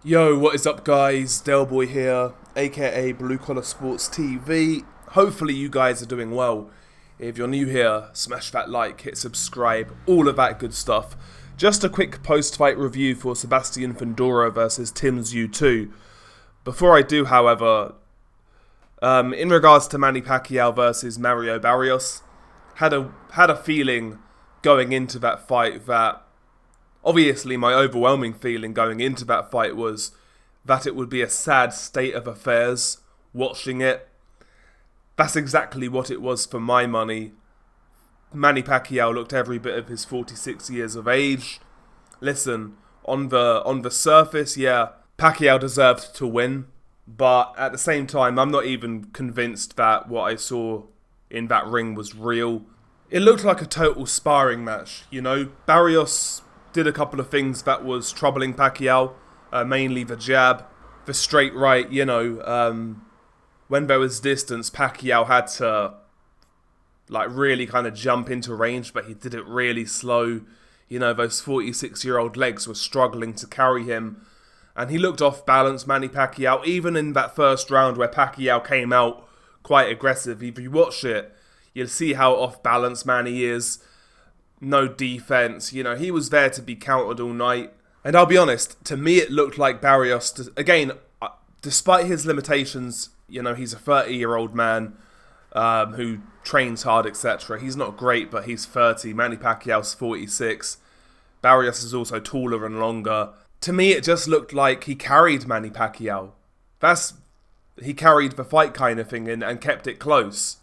Yo, what is up guys? Delboy here, aka Blue Collar Sports TV. Hopefully you guys are doing well. If you're new here, smash that like, hit subscribe, all of that good stuff. Just a quick post-fight review for Sebastian Fundora versus Tszyu 2. Before I do, however, in regards to Manny Pacquiao versus Mario Barrios, had a feeling going into that fight that obviously, my overwhelming feeling going into that fight was that it would be a sad state of affairs watching it. That's exactly what it was for my money. Manny Pacquiao looked every bit of his 46 years of age. Listen, on the surface, yeah, Pacquiao deserved to win, but at the same time, I'm not even convinced that what I saw in that ring was real. It looked like a total sparring match, you know. Barrios did a couple of things that was troubling Pacquiao, mainly the jab, the straight right, you know. When there was distance, Pacquiao had to really kind of jump into range, but he did it really slow. You know, those 46-year-old legs were struggling to carry him, and he looked off balance, Manny Pacquiao, even in that first round where Pacquiao came out quite aggressive. If you watch it, you'll see how off balance Manny is. No defense, you know, he was there to be countered all night. And I'll be honest, to me it looked like Barrios, again, despite his limitations, you know, he's a 30-year-old man who trains hard, etc. He's not great, but he's 30. Manny Pacquiao's 46. Barrios is also taller and longer. To me, it just looked like he carried Manny Pacquiao. He carried the fight kind of thing and kept it close.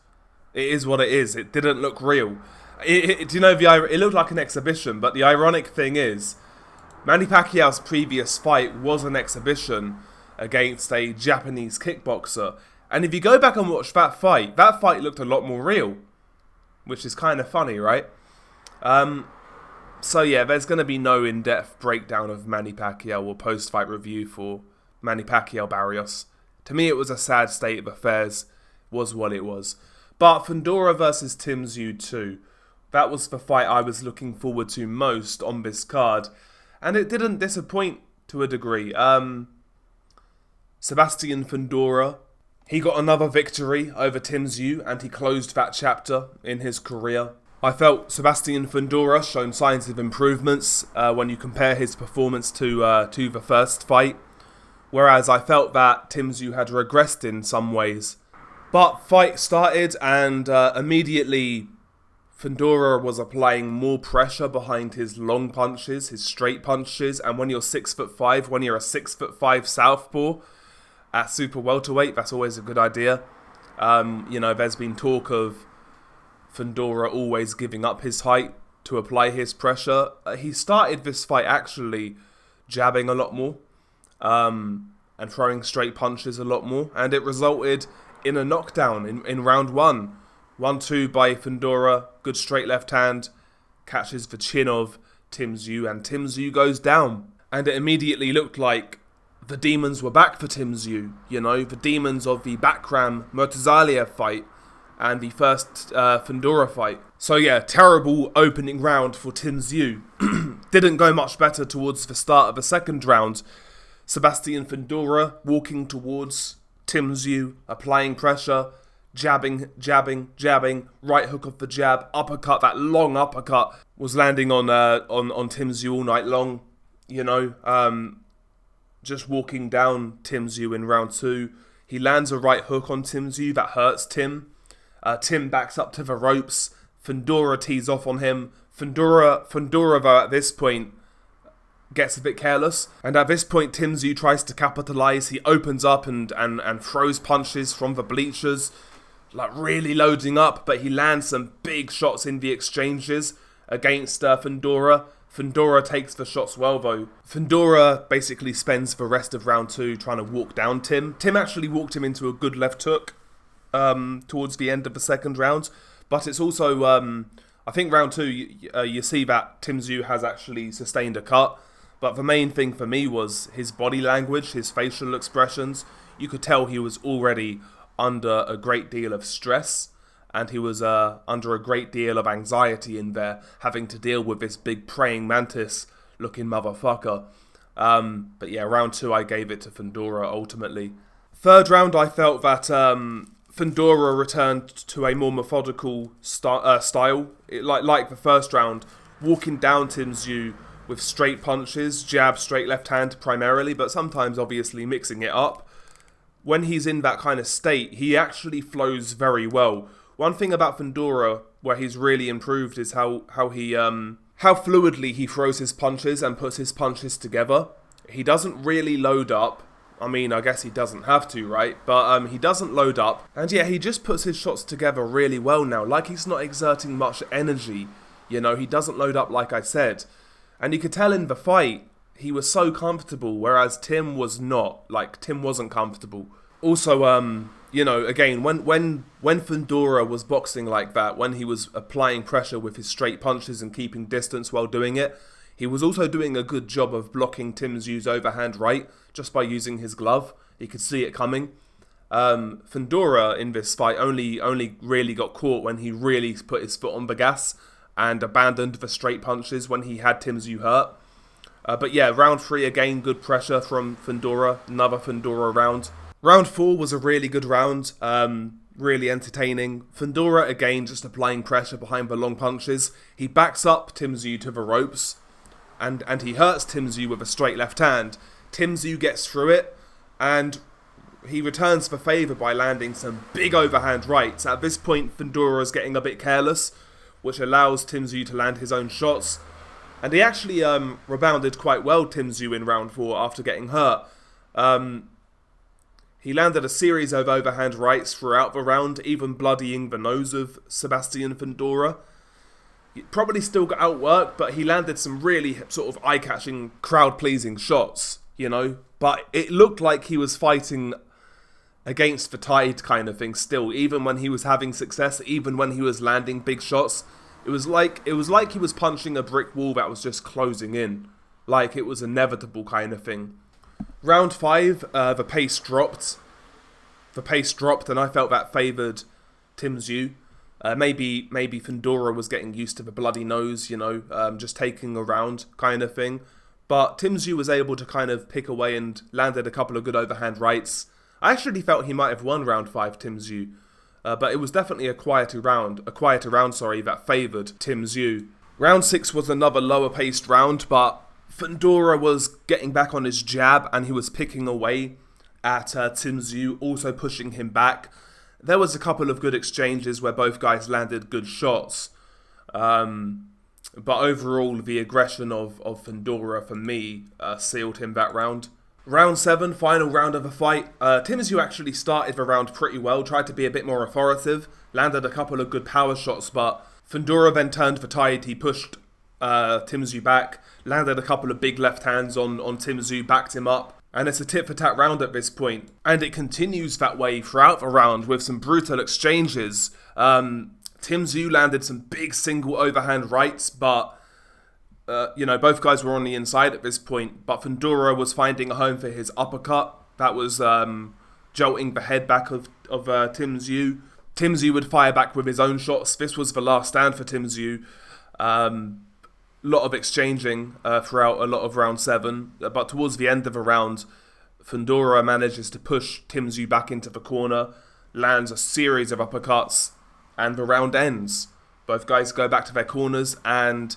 It is what it is. It didn't look real. Do you know, it looked like an exhibition, but the ironic thing is, Manny Pacquiao's previous fight was an exhibition against a Japanese kickboxer. And if you go back and watch that fight looked a lot more real, which is kind of funny, right? So yeah, there's going to be no in-depth breakdown of Manny Pacquiao or post-fight review for Manny Pacquiao Barrios. To me, it was a sad state of affairs, was what it was. But Fundora versus Tszyu 2. That was the fight I was looking forward to most on this card. And it didn't disappoint to a degree. Sebastian Fundora, he got another victory over Tszyu and he closed that chapter in his career. I felt Sebastian Fundora shown signs of improvements when you compare his performance to the first fight. Whereas I felt that Tszyu had regressed in some ways. But fight started and immediately Fundora was applying more pressure behind his long punches, his straight punches, and when you're 6'5", when you're a 6'5" southpaw at super welterweight, that's always a good idea. You know, there's been talk of Fundora always giving up his height to apply his pressure. He started this fight actually jabbing a lot more and throwing straight punches a lot more, and it resulted in a knockdown in round one. 1-2 by Fundora, good straight left hand, catches the chin of Tszyu, and Tszyu goes down. And it immediately looked like the demons were back for Tszyu, you know, the demons of the Bakram Murtazaliev fight and the first Fundora fight. So yeah, terrible opening round for Tszyu. Didn't go much better towards the start of the second round. Sebastian Fundora walking towards Tszyu, applying pressure, jabbing, right hook off the jab, uppercut, that long uppercut was landing on Tszyu all night long, you know, just walking down Tszyu in round two. He lands a right hook on Tszyu that hurts Tim. Tim backs up to the ropes. Fundora tees off on him. Fundora though at this point gets a bit careless, and at this point Tszyu tries to capitalize. He opens up and throws punches from the bleachers, like really loading up, but he lands some big shots in the exchanges against Fundora. Fundora takes the shots well though. Fundora basically spends the rest of round two trying to walk down Tim. Tim actually walked him into a good left hook towards the end of the second round, but it's also, I think round two, you see that Tszyu has actually sustained a cut, but the main thing for me was his body language, his facial expressions. You could tell he was already under a great deal of stress, and he was under a great deal of anxiety in there, having to deal with this big praying mantis looking motherfucker. But yeah, round 2 I gave it to Fundora ultimately. Third round I felt that Fundora returned to a more methodical style. Like the first round, walking down Tszyu with straight punches, jab, straight left hand primarily, but sometimes obviously mixing it up. When he's in that kind of state, he actually flows very well. One thing about Fundora where he's really improved is how fluidly he throws his punches and puts his punches together. He doesn't really load up. I mean, I guess he doesn't have to, right? But he doesn't load up. And yeah, he just puts his shots together really well now. Like he's not exerting much energy. You know, he doesn't load up like I said. And you could tell in the fight, he was so comfortable, whereas Tim was not. Like, Tim wasn't comfortable. Also, you know, again, when Fundora was boxing like that, when he was applying pressure with his straight punches and keeping distance while doing it, he was also doing a good job of blocking Tszyu's overhand right just by using his glove. He could see it coming. Fundora in this fight only really got caught when he really put his foot on the gas and abandoned the straight punches when he had Tszyu hurt. But yeah, round 3 again, good pressure from Fundora, another Fundora round. Round 4 was a really good round, really entertaining. Fundora again just applying pressure behind the long punches. He backs up Tszyu to the ropes and he hurts Tszyu with a straight left hand. Tszyu gets through it and he returns the favour by landing some big overhand rights. At this point, Fundora's getting a bit careless, which allows Tszyu to land his own shots. And he actually rebounded quite well, Tszyu, in round 4 after getting hurt. He landed a series of overhand rights throughout the round, even bloodying the nose of Sebastian Fundora. He probably still got outworked, but he landed some really sort of eye-catching, crowd-pleasing shots, you know. But it looked like he was fighting against the tide kind of thing still, even when he was having success, even when he was landing big shots. It was like he was punching a brick wall that was just closing in. Like it was inevitable kind of thing. Round 5, the pace dropped. The pace dropped and I felt that favoured Tszyu. Maybe Fundora was getting used to the bloody nose, you know, just taking a round kind of thing. But Tszyu was able to kind of pick away and landed a couple of good overhand rights. I actually felt he might have won round 5, Tszyu. But it was definitely a quieter round, that favoured Tszyu. Round 6 was another lower paced round, but Fundora was getting back on his jab and he was picking away at Tszyu, also pushing him back. There was a couple of good exchanges where both guys landed good shots. But overall, the aggression of Fundora, for me, sealed him that round. Round 7, final round of the fight. Tszyu actually started the round pretty well, tried to be a bit more authoritative, landed a couple of good power shots, but Fundora then turned the tide. He pushed Tszyu back, landed a couple of big left hands on Tszyu, backed him up, and it's a tit-for-tat round at this point. And it continues that way throughout the round with some brutal exchanges. Tszyu landed some big single overhand rights, but you know, both guys were on the inside at this point, but Fundora was finding a home for his uppercut. That was jolting the head back of Tszyu. Tszyu would fire back with his own shots. This was the last stand for Tszyu. Lot of exchanging throughout a lot of round 7, but towards the end of the round, Fundora manages to push Tszyu back into the corner, lands a series of uppercuts, and the round ends. Both guys go back to their corners, and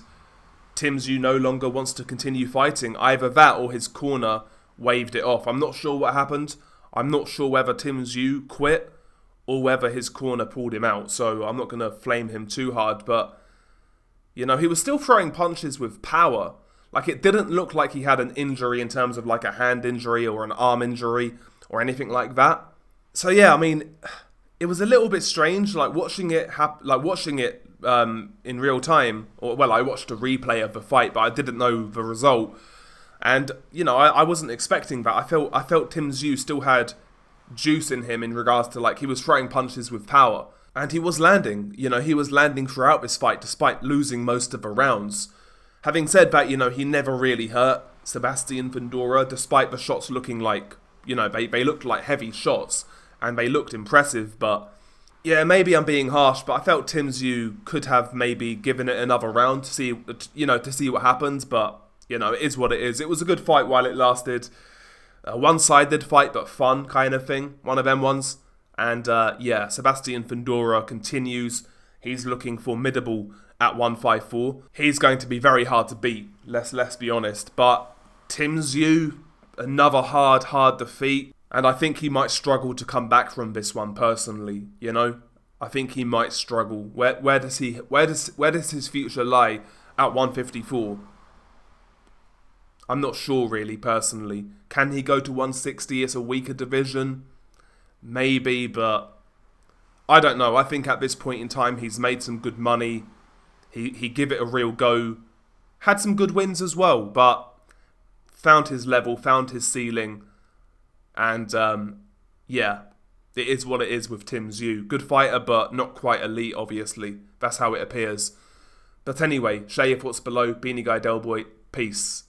Tszyu no longer wants to continue fighting. Either that or his corner waved it off. I'm not sure what happened. I'm not sure whether Tszyu quit or whether his corner pulled him out. So I'm not going to flame him too hard. But, you know, he was still throwing punches with power. Like, it didn't look like he had an injury in terms of like a hand injury or an arm injury or anything like that. So yeah, I mean, it was a little bit strange, like watching it in real time. Or, well, I watched a replay of the fight, but I didn't know the result. And, you know, I wasn't expecting that. I felt Tszyu still had juice in him in regards to, like, he was throwing punches with power. And he was landing. You know, he was landing throughout this fight despite losing most of the rounds. Having said that, you know, he never really hurt Sebastian Fundora, despite the shots looking like, you know, they looked like heavy shots. And they looked impressive, but yeah, maybe I'm being harsh, but I felt Tszyu could have maybe given it another round to see what happens. But it is what it is. It was a good fight while it lasted. A one-sided fight, but fun kind of thing. One of them ones. And Sebastian Fundora continues. He's looking formidable at 154. He's going to be very hard to beat. Let's be honest. But Tszyu, another hard defeat. And I think he might struggle to come back from this one personally. I think he might struggle. Where does his future lie at 154? I'm not sure really, personally. Can he go to 160? It's a weaker division. Maybe, but I don't know. I think at this point in time, he's made some good money. He give it a real go. Had some good wins as well, but found his level, found his ceiling. And, it is what it is with Tszyu. Good fighter, but not quite elite, obviously. That's how it appears. But anyway, share your thoughts below. Beanie Guy Delboy. Peace.